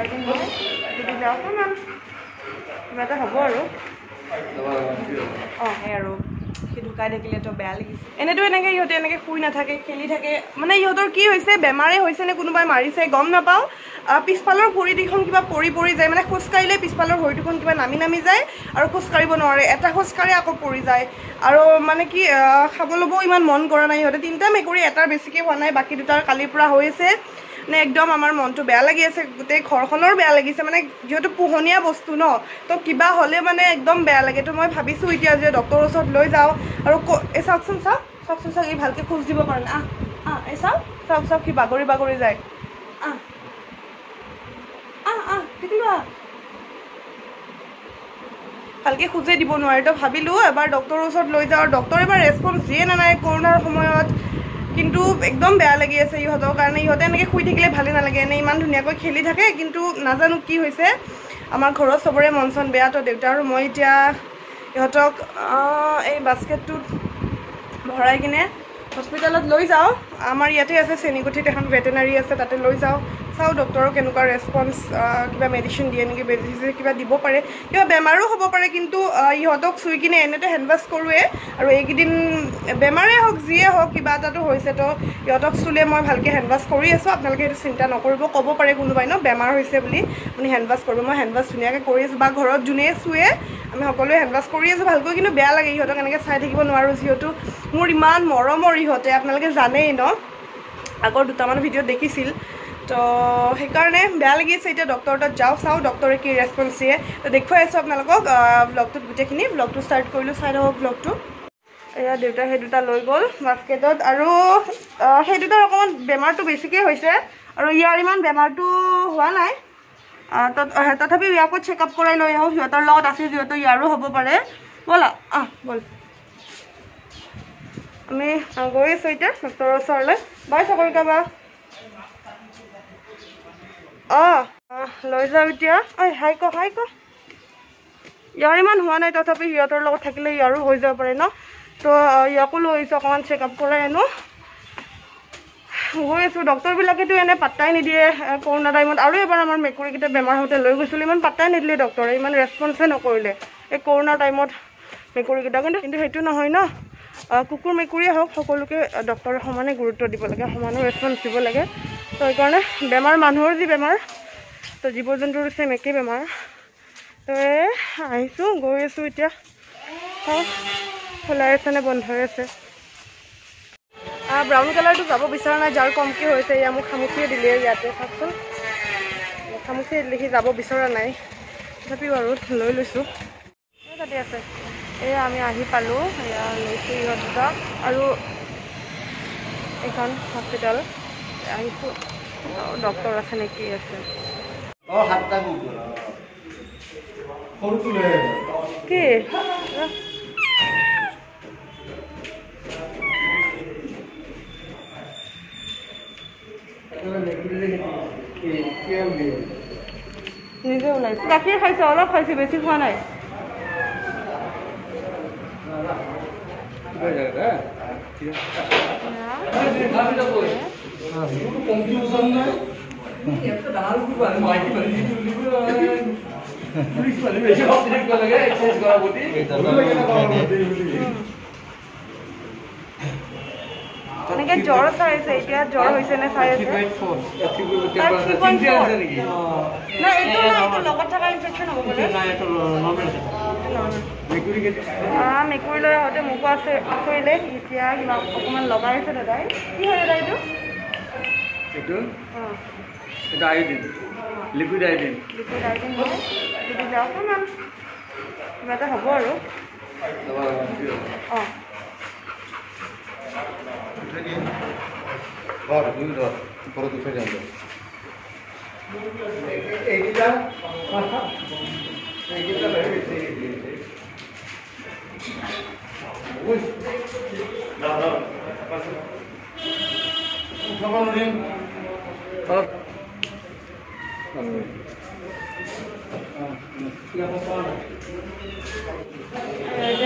দিম মই দিলে অকণমান কিবা এটা হ'ব আৰু সেই আৰু সি ঢুকাই থাকিলেতো বেয়া লাগিছে এনেতো এনেকৈ ইহঁতে এনেকৈ শুই নাথাকে খেলি থাকে মানে ইহঁতৰ কি হৈছে বেমাৰে হৈছে নে কোনোবাই মাৰিছে গম নাপাওঁ পিছফালৰ ভৰি দুখন কিবা পৰি পৰি যায় মানে খোজকাঢ়িলে পিছফালৰ ভৰি দুখন কিবা নামি নামি যায় আৰু খোজকাঢ়িব নোৱাৰে এটা খোজকাঢ়ি আকৌ পৰি যায় আৰু মানে কি খাব ল'বও ইমান মন কৰা নাই ইহঁতে 3টা মেকুৰী এটাৰ বেছিকৈ হোৱা নাই বাকী 2টাৰ কালিৰ পৰা হৈ আছে মানে একদম আমাৰ মনটো বেয়া লাগি আছে গোটেই ঘৰখনৰ বেয়া লাগিছে মানে যিহেতু পোহনীয়া বস্তু ন তো কিবা হ'লে মানে একদম বেয়া লাগে তো মই ভাবিছোঁ এতিয়া যে ডক্টৰৰ ওচৰত লৈ যাওঁ আৰু এই চাওকচোন চাওক এই ভালকৈ খোজ দিব পাৰে না এই চাওক সি বাগৰি বাগৰি যায় কেতিয়া ভালকৈ খোজে দিব নোৱাৰে তো ভাবিলোঁ এবাৰ ডক্টৰৰ ওচৰত লৈ যাওঁ ডক্টৰে এবাৰ ৰেছপন্স দিয়ে নে নাই কৰোণাৰ সময়ত কিন্তু একদম বেয়া লাগি আছে ইহঁতৰ কাৰণে ইহঁতে এনেকৈ শুই থাকিলে ভালেই নালাগে এনে ইমান ধুনীয়াকৈ খেলি থাকে কিন্তু নাজানো কি হৈছে আমাৰ ঘৰত চবৰে মন চন বেয়া তো দেউতা আৰু মই এতিয়া ইহঁতক এই বাস্কেটটোত ভৰাই কিনে হস্পিটেলত লৈ যাওঁ আমাৰ ইয়াতে আছে চেনীকুঠিত এখন ভেটেনাৰী আছে তাতে লৈ যাওঁ চাওঁ ডক্টৰৰ কেনেকুৱা ৰেছপন্স কিবা মেডিচিন দিয়ে নেকি বেজি কিবা দিব পাৰে কিবা বেমাৰো হ'ব পাৰে কিন্তু ইহঁতক চুই কিনে এনেতে হেণ্ড ৱাছ কৰোঁৱে আৰু এইকেইদিন বেমাৰেই হওক যিয়ে হওক কিবা এটাতো হৈছে তো ইহঁতক চুলে মই ভালকৈ হেণ্ড ৱাছ কৰি আছোঁ আপোনালোকে সেইটো চিন্তা নকৰিব ক'ব পাৰে কোনোবাই ন বেমাৰ হৈছে বুলি আপুনি হেণ্ড ৱাছ কৰিব মই হেণ্ড ৱাছ ধুনীয়াকৈ কৰি আছোঁ বা ঘৰত যোনে চুৱে আমি সকলোৱে হেণ্ড ৱাছ কৰি আছোঁ ভালকৈ কিন্তু বেয়া লাগে ইহঁতক এনেকৈ চাই থাকিব নোৱাৰোঁ যিহেতু মোৰ ইমান মৰমৰ ইহঁতে আপোনালোকে জানেই ন আগৰ 2টামান ভিডিঅ'ত দেখিছিল তো সেইকাৰণে বেয়া লাগি আছে এতিয়া ডক্টৰৰ তাত যাওঁ চাওঁ ডক্টৰে কি ৰেছপন্স দিয়ে তো দেখুৱাই আছোঁ আপোনালোকক ব্লগটোত গোটেইখিনি ব্লগটো ষ্টাৰ্ট কৰিলোঁ চাই থাকক ব্লগটো এয়া দেউতাই সেই 2টা লৈ গ'ল বাস্কেটত আৰু সেই 2টাৰ অকণমান বেমাৰটো বেছিকৈ হৈছে আৰু ইয়াৰ ইমান বেমাৰটো হোৱা নাই তথাপিও ইয়াকো চেকআপ কৰাই লৈ আহোঁ সিহঁতৰ লগত আছে যিহেতু ইয়াৰো হ'ব পাৰে ব'লা ব'ল আমি গৈ আছোঁ এতিয়া ডক্টৰৰ ওচৰলৈ বাই চাকৰিকা বা লৈ যাওঁ এতিয়া হাই ক ইয়াৰ ইমান হোৱা নাই তথাপি সিহঁতৰ লগত থাকিলে ইয়াৰো হৈ যাব পাৰে ন তো ইয়াকো লৈ আহিছোঁ অকণমান চেকআপ কৰাই আনো গৈ আছোঁ ডক্টৰবিলাকেতো এনে পাত্তাই নিদিয়ে কৰোণা টাইমত আৰু এবাৰ আমাৰ মেকুৰীকেইটা বেমাৰ হওঁতে লৈ গৈছিলোঁ ইমান পাত্তাই নিদিলে ডক্টৰে ইমান ৰেছপন্সে নকৰিলে এই কৰোণা টাইমত মেকুৰীকেইটা কিন্তু সেইটো নহয় ন কুকুৰ মেকুৰীয়ে হওক সকলোকে ডক্টৰে সমানে গুৰুত্ব দিব লাগে সমানে ৰেছপন্স দিব লাগে তো সেইকাৰণে বেমাৰ মানুহৰ যি বেমাৰ তো জীৱ জন্তুৰ চেম একেই বেমাৰ তো আহিছোঁ গৈ আছোঁ এতিয়া খোলাই আছে নে বন্ধ হৈ আছে ব্ৰাউন কালাৰটো যাব বিচৰা নাই যাৰ কমকৈ হৈছে এয়া মোক খামুচিয়ে দিলে ইয়াতে চাওকচোন খামুচিয়ে দিলে সি যাব বিচৰা নাই তথাপিও আৰু লৈ লৈছোঁ তাতে আছে এয়া আমি আহি পালোঁ এয়া লৈছোঁ ইহঁত 2টা আৰু এইখন হস্পিটেল আহিছোঁ ডক্টৰ আছে নে কি আছে কি নিজে ওলাইছে গাখীৰ খাইছে অলপ খাইছে বেছি খোৱা নাই এনেকে জ্বৰ চাই আছে এতিয়া জ্বৰ হৈছে নে চাই আছে না এইটো লগত থকা ইনফেকশ্যন হ'ব বোলে মেকুৰী লৈ আহোঁতে মোকো আচৰিলে এতিয়া কিবা অকণমান লগাই আছে দাদাই কি হয় দাদা এইটো আয়োডিন লিকুইড আয়োডিন হয় দিলে অকণমান কিবা এটা হ'ব আৰু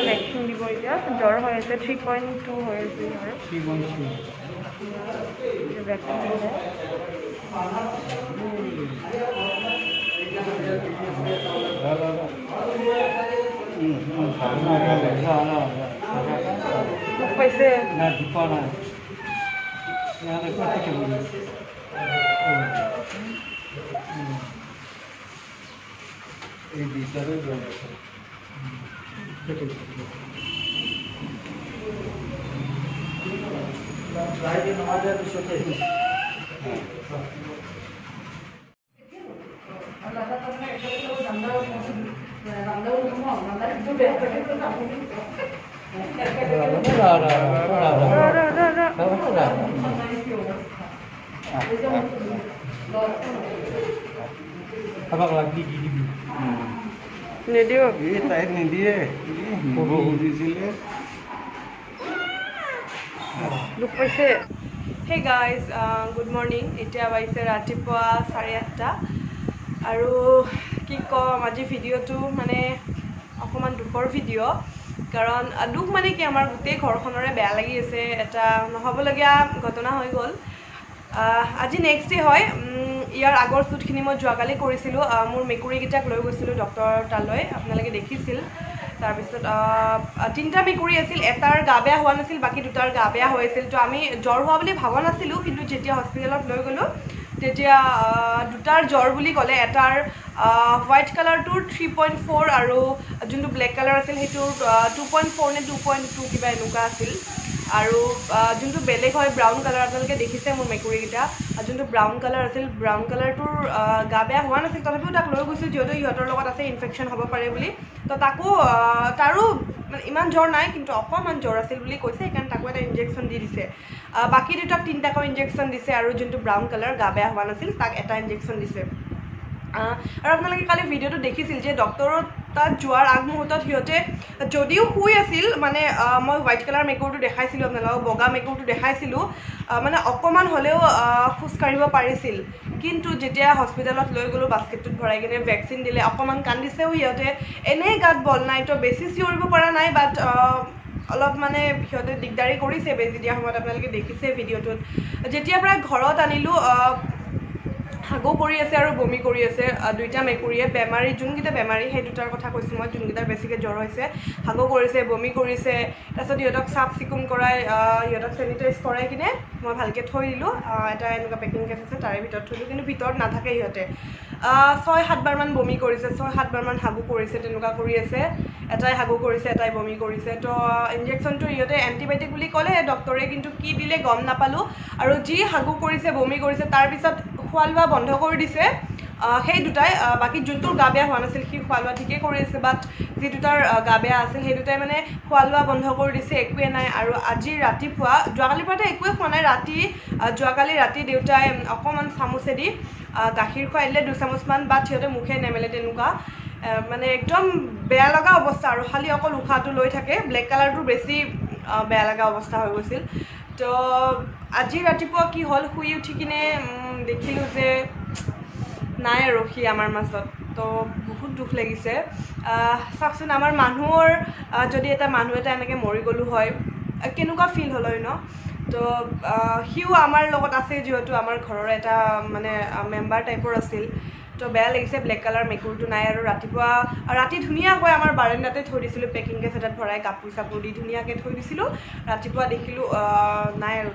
ভেকচিন দিব এতিয়া জ্বৰ হৈ আছে 3.2 হৈ আছে ভেকচিন দিলে পাইছে এই বিচারে নিদিও তাই নিদিয়ে বুজিছিলে দুখ পাইছে হে গাইজ গুড মৰ্ণিং এতিয়া পাইছে ৰাতিপুৱা 8:30 আৰু কি ক'ম আজি ভিডিঅ'টো মানে অকণমান দুখৰ ভিডিঅ' কাৰণ দুখ মানে কি আমাৰ গোটেই ঘৰখনৰে বেয়া লাগি আছে এটা নহ'বলগীয়া ঘটনা হৈ গ'ল আজি নেক্সট ডে হয় ইয়াৰ আগৰ শ্বুটখিনি মই যোৱাকালি কৰিছিলোঁ মোৰ মেকুৰীকেইটাক লৈ গৈছিলোঁ ডক্টৰ তালৈ আপোনালোকে দেখিছিল তাৰপিছত 3টা মেকুৰী আছিল এটাৰ গা বেয়া হোৱা নাছিল বাকী দুটাৰ গা বেয়া হৈ আছিল তো আমি জ্বৰ হোৱা বুলি ভাবা নাছিলোঁ কিন্তু যেতিয়া হস্পিটেলত লৈ গ'লোঁ তেতিয়া দুটাৰ জ্বৰ বুলি ক'লে এটাৰ হোৱাইট কালাৰটোৰ 3.4 আৰু যোনটো ব্লেক কালাৰ আছিল সেইটোৰ 2.4 নে 2.2 কিবা এনেকুৱা আছিল আৰু যোনটো বেলেগ হয় ব্ৰাউন কালাৰ আপোনালোকে দেখিছে মোৰ মেকুৰীকেইটা যোনটো ব্ৰাউন কালাৰ আছিল ব্ৰাউন কালাৰটোৰ গা বেয়া হোৱা নাছিল তথাপিও তাক লৈ গৈছোঁ যিহেতু ইহঁতৰ লগত আছে ইনফেকশ্যন হ'ব পাৰে বুলি তো তাৰো মানে ইমান জ্বৰ নাই কিন্তু অকণমান জ্বৰ আছিল বুলি কৈছে সেইকাৰণে তাকো এটা ইনজেকশ্যন দি দিছে বাকী দুটাক 3টাকৈ ইনজেকশ্যন দিছে আৰু যোনটো ব্ৰাউন কালাৰ গা বেয়া হোৱা নাছিল তাক এটা ইনজেকশ্যন দিছে আৰু আপোনালোকে কালি ভিডিঅ'টো দেখিছিল যে ডক্টৰৰ তাত যোৱাৰ আগমুহূৰ্তত সিহঁতে যদিও শুই আছিল মানে মই হোৱাইট কালাৰ মেকুৰীটো দেখাইছিলোঁ আপোনালোকক বগা মেকুৰীটো দেখাইছিলোঁ মানে অকণমান হ'লেও খোজকাঢ়িব পাৰিছিল কিন্তু যেতিয়া হস্পিটেলত লৈ গ'লোঁ বাস্কেটটোত ভৰাই কিনে ভেকচিন দিলে অকণমান কান্দিছেও সিহঁতে এনেই গাত বল নাই তো বেছি চিঞৰিব পৰা নাই বাট অলপ মানে সিহঁতে দিগদাৰী কৰিছে বেজি দিয়া সময়ত আপোনালোকে দেখিছে ভিডিঅ'টোত যেতিয়াৰ পৰা ঘৰত আনিলোঁ হাগু কৰি আছে আৰু বমি কৰি আছে দুইটা মেকুৰীয়ে বেমাৰী যোনকেইটা বেমাৰী সেই দুটাৰ কথা কৈছোঁ মই যোনকেইটাৰ বেছিকৈ জ্বৰ হৈছে হাগু কৰিছে বমি কৰিছে তাৰপিছত সিহঁতক চাফ চিকুণ কৰাই সিহঁতক চেনিটাইজ কৰাই কিনে মই ভালকৈ থৈ দিলোঁ এটা এনেকুৱা পেকিং কেছ আছে তাৰে ভিতৰত থৈ দিলোঁ কিন্তু ভিতৰত নাথাকে সিহঁতে 6-7 বাৰমান বমি কৰিছে 6-7 বাৰমান হাগু কৰিছে তেনেকুৱা কৰি আছে এটাই হাগু কৰিছে এটাই বমি কৰিছে তো ইনজেকশ্যনটো সিহঁতে এণ্টিবায়'টিক বুলি ক'লে ডক্টৰে কিন্তু কি দিলে গম নাপালোঁ আৰু যি হাগু কৰিছে বমি কৰিছে তাৰপিছত খোৱা লোৱা বন্ধ কৰি দিছে সেই দুটাই বাকী যোনটোৰ গা বেয়া হোৱা নাছিল সি খোৱা লোৱা ঠিকেই কৰি আছে বাট যি দুটাৰ গা বেয়া আছিল সেই দুটাই মানে খোৱা লোৱা বন্ধ কৰি দিছে একোৱে নাই আৰু আজি ৰাতিপুৱা যোৱাকালিৰ পৰাতো একোৱে খোৱা নাই যোৱাকালি ৰাতি দেউতাই অকণমান চামুচেদি গাখীৰ খুৱাই দিলে 2 চামুচমান বাট সিহঁতে মুখে নেমেলে তেনেকুৱা মানে একদম বেয়া লগা অৱস্থা আৰু খালি অকল উশাহটো লৈ থাকে ব্লেক কালাৰটো বেছি বেয়া লগা অৱস্থা হৈ গৈছিল তো আজি ৰাতিপুৱা কি হ'ল শুই উঠি কিনে দেখিলোঁ যে নাই আৰু সি আমাৰ মাজত তো বহুত দুখ লাগিছে চাওকচোন আমাৰ মানুহৰ যদি মানুহ এটা এনেকৈ মৰি গ'লো হয় কেনেকুৱা ফিল হ'ল হয় ন তো সিও আমাৰ লগত আছে যিহেতু আমাৰ ঘৰৰ এটা মানে মেম্বাৰ টাইপৰ আছিল তো বেয়া লাগিছে ব্লেক কালাৰ মেকুৰীটো নাই আৰু ৰাতি ধুনীয়াকৈ আমাৰ বাৰাণ্ডাতে থৈ দিছিলোঁ পেকিং কেছ এটাত ভৰাই কাপোৰ চাপোৰ দি ধুনীয়াকৈ থৈ দিছিলোঁ ৰাতিপুৱা দেখিলোঁ নাই আৰু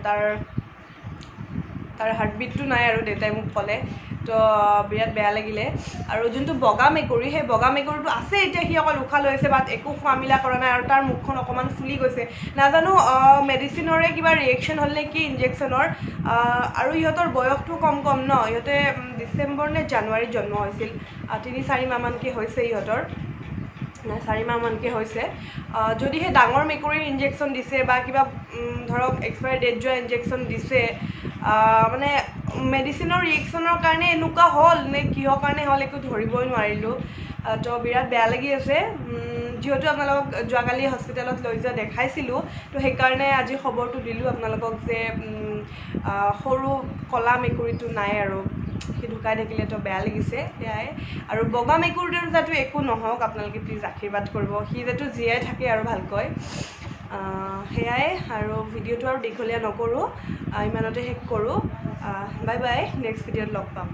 তাৰ হাৰ্টবিটটো নাই আৰু দেউতাই মোক ক'লে তো বিৰাট বেয়া লাগিলে আৰু যোনটো বগা মেকুৰী সেই বগা মেকুৰীটো আছে এতিয়া সি অকল উশাহ লৈ আছে বাট একো খোৱা মিলা কৰা নাই আৰু তাৰ মুখখন অকণমান ফুলি গৈছে নাজানো মেডিচিনৰে কিবা ৰিয়েকশ্যন হ'ল নে কি ইনজেকশ্যনৰ আৰু ইহঁতৰ বয়সটো কম ন ইহঁতে ডিচেম্বৰ নে জানুৱাৰীত জন্ম হৈছিল 3-4 মাহমানকৈ হৈছে ইহঁতৰ 4 মাহমানকৈ হৈছে যদিহে ডাঙৰ মেকুৰীৰ ইনজেকশ্যন দিছে বা কিবা ধৰক এক্সপায়াৰ ডেট যোৱা ইনজেকশ্যন দিছে মানে মেডিচিনৰ ৰিয়েকশ্যনৰ কাৰণে এনেকুৱা হ'ল নে কিহৰ কাৰণে হ'ল একো ধৰিবই নোৱাৰিলোঁ তো বিৰাট বেয়া লাগি আছে যিহেতু আপোনালোকক যোৱাকালি হস্পিটেলত লৈ যোৱা দেখাইছিলোঁ তো সেইকাৰণে আজি খবৰটো দিলোঁ আপোনালোকক যে সৰু কলা মেকুৰীটো নাই আৰু সি ঢুকাই থাকিলে তো বেয়া লাগিছে সেয়াই আৰু বগা মেকুৰীটোৰ যাতে একো নহওক আপোনালোকে প্লিজ আশীৰ্বাদ কৰিব সি যাতে জীয়াই থাকে আৰু ভালকৈ সেয়াই আৰু ভিডিঅ'টো আৰু দীঘলীয়া নকৰোঁ ইমানতে শেষ কৰোঁ বাই বাই নেক্সট ভিডিঅ'ত লগ পাম